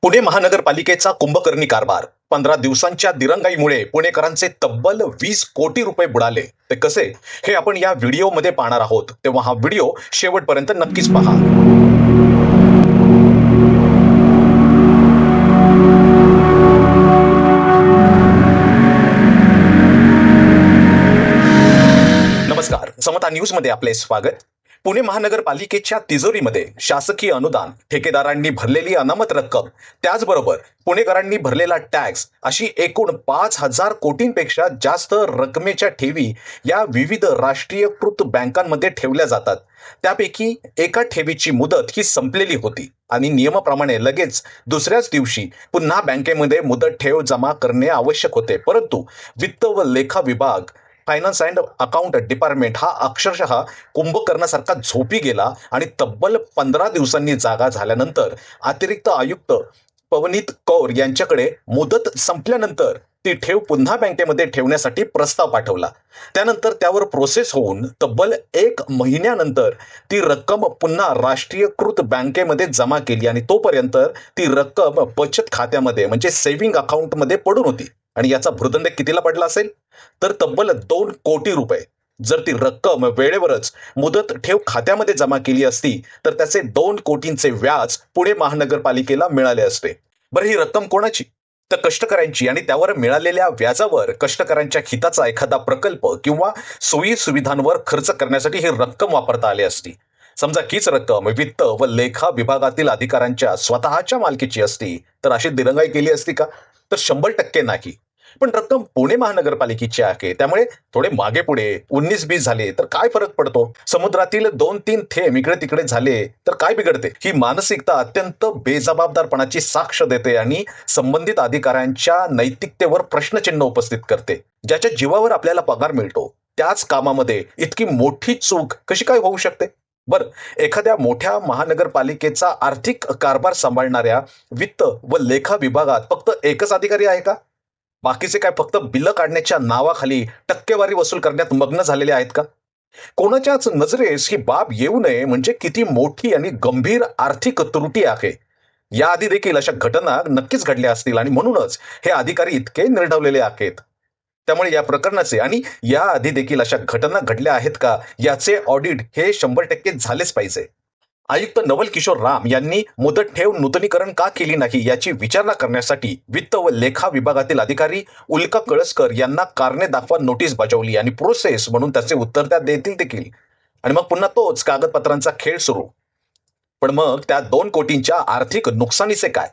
पुणे महानगरपालिकेचा कुंभकर्णी कारभार 15 दिवसांच्या दिरंगाईमुळे पुणेकरांचे तब्बल 20 कोटी रुपये बुडाले. ते कसे हे आपण या व्हिडिओमध्ये पाहणार आहोत, तेव्हा हा व्हिडिओ शेवटपर्यंत नक्कीच पहा. नमस्कार, समता न्यूज मध्ये आपले स्वागत. पुणे महानगरपालिकेच्या तिजोरीमध्ये शासकीय अनुदान, ठेकेदारांनी भरलेली अनामत रक्कम, त्याचबरोबर पुणेकरांनी भरलेला टॅक्स अशी एकूण 5,000 कोटींपेक्षा जास्त रकमेच्या ठेवी या विविध राष्ट्रीयकृत बँकांमध्ये ठेवल्या जातात. त्यापैकी एका ठेवीची मुदत ही संपलेली होती आणि नियमाप्रमाणे लगेच दुसऱ्याच दिवशी पुन्हा बँकेमध्ये मुदत ठेव जमा करणे आवश्यक होते. परंतु वित्त व लेखा विभाग, फायनान्स अँड अकाउंट डिपार्टमेंट हा अक्षरशः कुंभकर्णासारखा झोपी गेला आणि तब्बल 15 दिवसांनी जागा झाल्यानंतर अतिरिक्त आयुक्त पवनीत कौर यांच्याकडे मुदत संपल्यानंतर ती ठेव पुन्हा बँकेमध्ये ठेवण्यासाठी प्रस्ताव पाठवला. त्यानंतर त्यावर प्रोसेस होऊन तब्बल 1 महिन्यानंतर ती रक्कम पुन्हा राष्ट्रीयकृत बँकेमध्ये जमा केली आणि तोपर्यंत ती रक्कम बचत खात्यामध्ये म्हणजे सेव्हिंग अकाउंटमध्ये पडून होती. आणि याचा भुर्दंड कितीला पडला असेल तर तब्बल 2 कोटी रुपये. जर ती रक्कम वेळेवरच मुदत ठेव खात्यामध्ये जमा केली असती तर त्याचे 2 कोटींचे व्याज पुणे महानगरपालिकेला मिळाले असते. बरं, ही रक्कम कोणाची? तर कष्टकऱ्यांची. आणि त्यावर मिळालेल्या व्याजावर कष्टकऱ्यांच्या हिताचा एखादा प्रकल्प किंवा सोयी सुविधांवर खर्च करण्यासाठी ही रक्कम वापरता आली असती. समजा हीच रक्कम वित्त व लेखा विभागातील अधिकाऱ्यांच्या स्वतःच्या मालकीची असती तर अशी दिरंगाई केली असती का? तर 100% नाही. पण रक्कम पुणे महानगरपालिकेची आहे, त्यामुळे थोडे मागे पुढे 19-20 झाले तर काय फरक पडतो? समुद्रातील 2-3 थेंब इकडे तिकडे झाले तर काय बिघडते? ही मानसिकता अत्यंत बेजबाबदारपणाची साक्ष देते आणि संबंधित अधिकाऱ्यांच्या नैतिकतेवर प्रश्नचिन्ह उपस्थित करते. ज्याच्या जीवावर आपल्याला पगार मिळतो त्याच कामामध्ये इतकी मोठी चूक कशी काय होऊ शकते? बरं, एखाद्या मोठ्या महानगरपालिकेचा आर्थिक कारभार सांभाळणाऱ्या वित्त व लेखा विभागात फक्त एकच अधिकारी आहे का? बाकीचे काय फक्त बिलं काढण्याच्या नावाखाली टक्केवारी वसूल करण्यात मग्न झालेले आहेत का? कोणाच्याच नजरेस ही बाब येऊ नये म्हणजे किती मोठी आणि गंभीर आर्थिक त्रुटी आहे. याआधी देखील अशा घटना नक्कीच घडल्या असतील आणि म्हणूनच हे अधिकारी इतके निर्ढवलेले आहेत. त्यामुळे या प्रकरणाचे आणि याआधी देखील अशा घटना घडल्या आहेत का याचे ऑडिट हे 100% झालेच पाहिजे. आयुक्त नवल किशोर राम यांनी मुदत ठेव नूतनीकरण का केली नाही याची विचारणा करण्यासाठी वित्त व लेखा विभागातील अधिकारी उल्का कळसकर यांना कारणे दाखवा नोटीस बजावली आणि प्रोसेस म्हणून त्याचे उत्तर त्या देतील देखील. आणि मग पुन्हा तोच कागदपत्रांचा खेळ सुरू. पण मग त्या 2 कोटींच्या आर्थिक नुकसानीचे काय?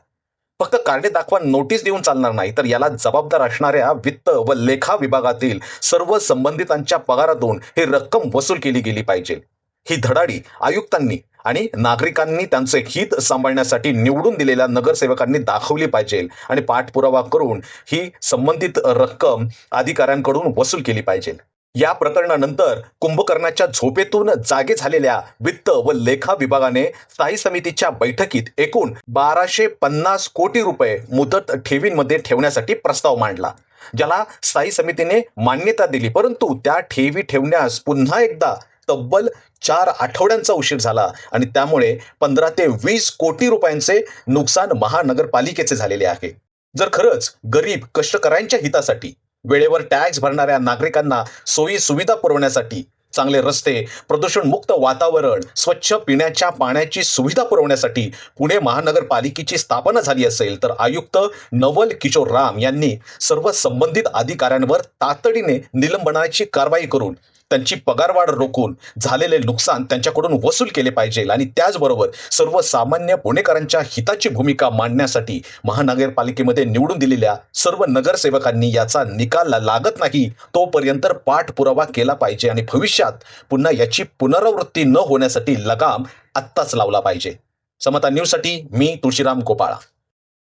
फक्त कारणे दाखवा नोटीस देऊन चालणार नाही, तर याला जबाबदार असणाऱ्या वित्त व लेखा विभागातील सर्व संबंधितांच्या पगारातून ही रक्कम वसूल केली गेली पाहिजे. ही धडाडी आयुक्तांनी आणि नागरिकांनी त्यांचे हित सांभाळण्यासाठी निवडून दिलेल्या नगरसेवकांनी दाखवली पाहिजे आणि पाठपुरावा करून ही संबंधित रक्कम अधिकाऱ्यांकडून वसूल केली पाहिजे. या प्रकरणानंतर कुंभकर्णाच्या झोपेतून जागे झालेल्या वित्त व लेखा विभागाने स्थायी समितीच्या बैठकीत एकूण 1250 कोटी रुपये मुदत ठेवींमध्ये ठेवण्यासाठी प्रस्ताव मांडला, ज्याला स्थायी समितीने मान्यता दिली. परंतु त्या ठेवी ठेवण्यास पुन्हा एकदा तब्बल 4 आठवड्यांचा उशीर झाला आणि त्यामुळे 15 ते 20 कोटी रुपयांचे नुकसान महानगरपालिकेचे झालेले आहे. जर खरंच गरीब कष्टकऱ्यांच्या हितासाठी, वेळेवर टॅक्स भरणाऱ्या नागरिकांना सोयी सुविधा पुरवण्यासाठी, चांगले रस्ते, प्रदूषणमुक्त वातावरण, स्वच्छ पिण्याच्या पाण्याची सुविधा पुरवण्यासाठी पुणे महानगरपालिकेची स्थापना झाली असेल तर आयुक्त नवल किशोर राम यांनी सर्व संबंधित अधिकाऱ्यांवर तातडीने निलंबनाची कारवाई करून त्यांची पगारवाढ रोखून झालेले नुकसान त्यांच्याकडून वसूल केले पाहिजे. आणि त्याचबरोबर सर्वसामान्य पुणेकरांच्या हिताची भूमिका मांडण्यासाठी महानगरपालिकेमध्ये निवडून दिलेल्या सर्व नगरसेवकांनी याचा निकाल लागत नाही तोपर्यंत पाठपुरावा केला पाहिजे आणि भविष्यात पुन्हा याची पुनरावृत्ती न होण्यासाठी लगाम आत्ताच लावला पाहिजे. समता न्यूजसाठी मी तुळशीराम गोपाळा.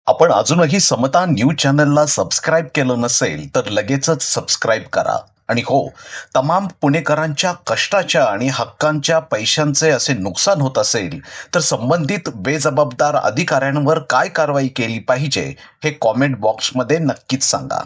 आपण अजूनही समता न्यूज चॅनलला सबस्क्राईब केलं नसेल तर लगेचच सबस्क्राईब करा. आणि हो, तमाम पुणेकरांच्या कष्टाच्या आणि हक्कांच्या पैशांचे असे नुकसान होत असेल तर संबंधित बेजबाबदार अधिकाऱ्यांवर काय कारवाई केली पाहिजे हे कॉमेंट बॉक्समध्ये नक्कीच सांगा.